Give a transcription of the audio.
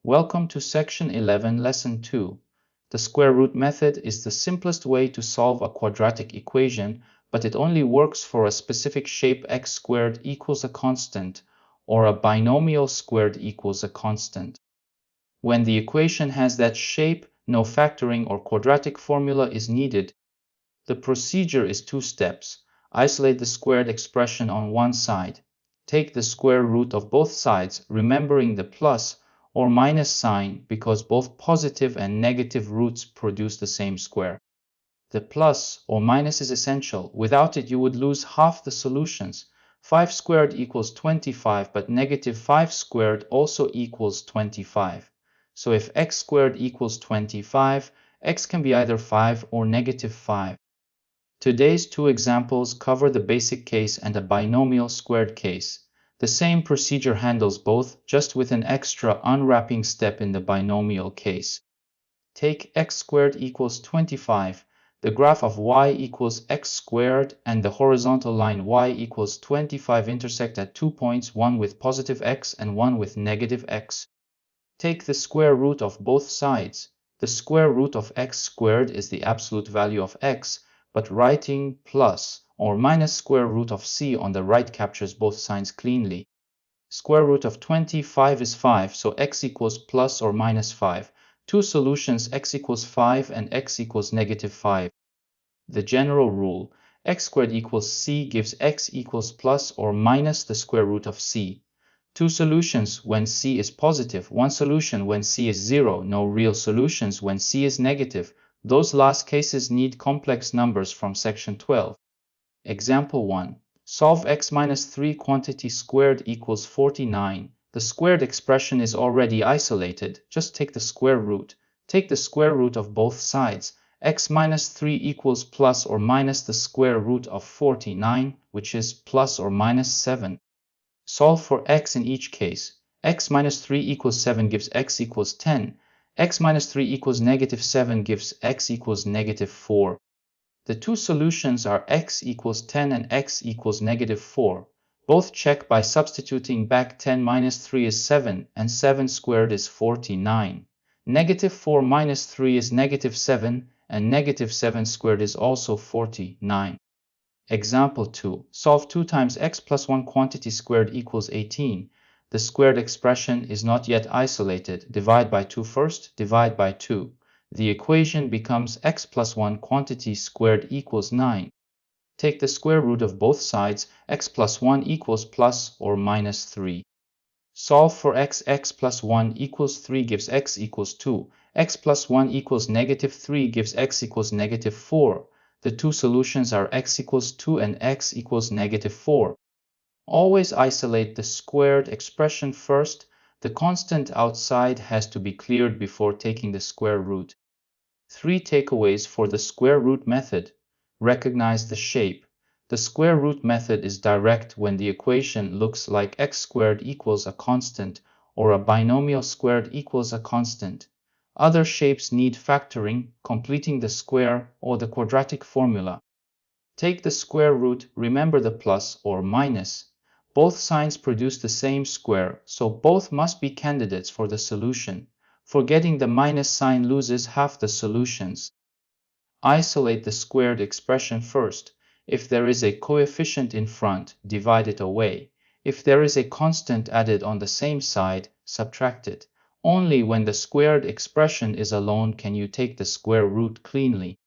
Welcome to Section 11, Lesson 2. The square root method is the simplest way to solve a quadratic equation, but it only works for a specific shape x squared equals a constant, or a binomial squared equals a constant. When the equation has that shape, no factoring or quadratic formula is needed. The procedure is two steps. Isolate the squared expression on one side. Take the square root of both sides, remembering the plus or minus sign because both positive and negative roots produce the same square. The plus or minus is essential. Without it, you would lose half the solutions. 5 squared equals 25, but negative 5 squared also equals 25. So if x squared equals 25, x can be either 5 or negative 5. Today's two examples cover the basic case and a binomial squared case. The same procedure handles both, just with an extra unwrapping step in the binomial case. Take x squared equals 25, the graph of y equals x squared, and the horizontal line y equals 25 intersect at 2 points, one with positive x and one with negative x. Take the square root of both sides. The square root of x squared is the absolute value of x, but writing plus or minus square root of c on the right captures both signs cleanly. Square root of 25 is 5, so x equals plus or minus 5. Two solutions, x equals 5 and x equals negative 5. The general rule, x squared equals c, gives x equals plus or minus the square root of c. Two solutions when c is positive, one solution when c is 0, no real solutions when c is negative. Those last cases need complex numbers from Section 12. Example 1. Solve x minus 3 quantity squared equals 49. The squared expression is already isolated. Just take the square root. Take the square root of both sides. X minus 3 equals plus or minus the square root of 49, which is plus or minus 7. Solve for x in each case. X minus 3 equals 7 gives x equals 10. X minus 3 equals negative 7 gives x equals negative 4. The two solutions are x equals 10 and x equals negative 4. Both check by substituting back. 10 minus 3 is 7, and 7 squared is 49. Negative 4 minus 3 is negative 7, and negative 7 squared is also 49. Example 2. Solve 2 times x plus 1 quantity squared equals 18. The squared expression is not yet isolated. Divide by 2 first, divide by 2. The equation becomes x plus 1 quantity squared equals 9. Take the square root of both sides. X plus 1 equals plus or minus 3. Solve for x. X plus 1 equals 3 gives x equals 2. X plus 1 equals negative 3 gives x equals negative 4. The two solutions are x equals 2 and x equals negative 4. Always isolate the squared expression first. The constant outside has to be cleared before taking the square root. 3 takeaways for the square root method. Recognize the shape. The square root method is direct when the equation looks like x squared equals a constant or a binomial squared equals a constant. Other shapes need factoring, completing the square, or the quadratic formula. Take the square root, remember the plus or minus. Both signs produce the same square, so both must be candidates for the solution. Forgetting the minus sign loses half the solutions. Isolate the squared expression first. If there is a coefficient in front, divide it away. If there is a constant added on the same side, subtract it. Only when the squared expression is alone can you take the square root cleanly.